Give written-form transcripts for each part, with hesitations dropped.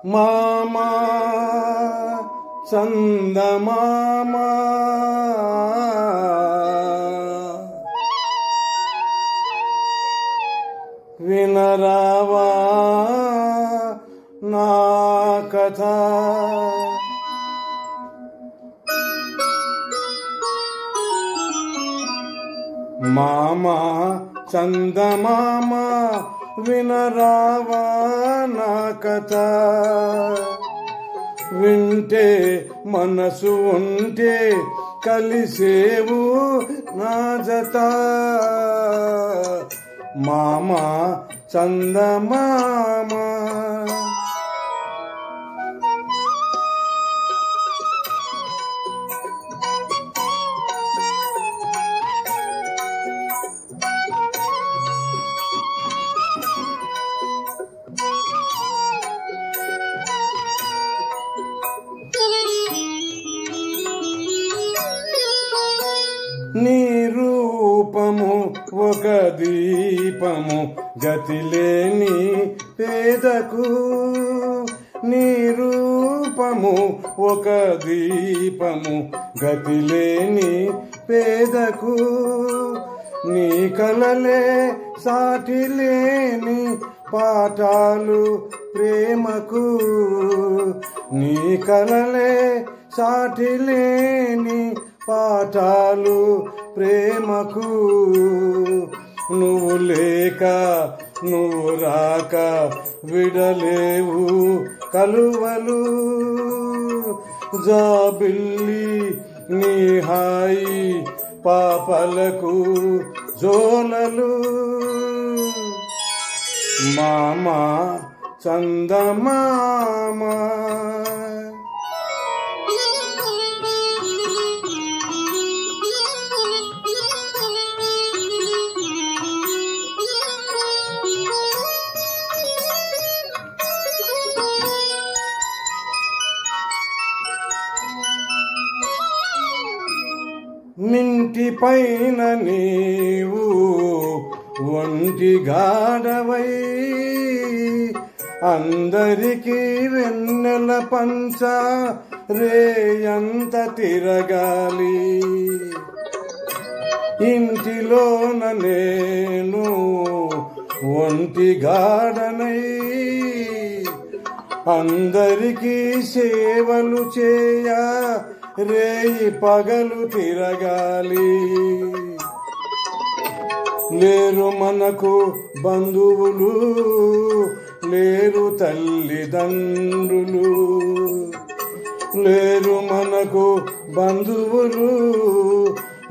మామా చందమామ వినరావా నా కథ. మామా చందమామ వినరావా నా కథ. వింటే మనసు ఉంటే కలిసేవు నా జత. మామా చందమామ నీ రూపము ఒక దీపము గతిలేని పేదకు. నీ రూపము ఒక దీపము గతిలేని పేదకు. నీ కలలే సాటి లేని పాఠాలు ప్రేమకు. నీ కలలే సాటి లేని పాఠాలు ప్రేమకు. నువ్వు లేక నువ్వు రాక విడలేవు కలువలు. జాబిల్లి నీ హాయి పాపలకు జోలలు. మామా చందమామ నింటి పైన నీవు ఒంటి గాడవై అందరికీ వెన్నెల పంచ రేయంత తిరగాలి. ఇంటిలోన నేను ఒంటి గాడనై అందరికీ సేవలు చేయ రేయి పగలు తిరగాలి. లేరు మనకు బంధువులు లేరు తల్లిదండ్రులు. లేరు మనకు బంధువులు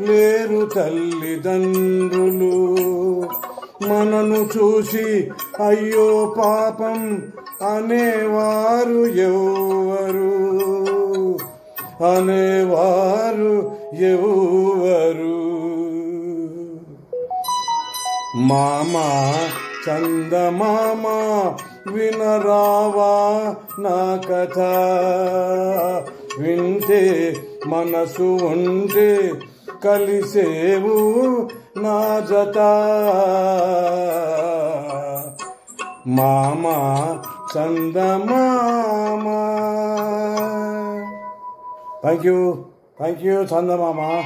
లేరు తల్లిదండ్రులు. మనను చూసి అయ్యో పాపం అనేవారు ఎవరు అనేవారు ఎవరు. మామా చందమామ వినరావా నా కథ. వింటే మనసు ఉంటే కలిసేవు నా జత. మామా చందమామ. Thank you Chandamama.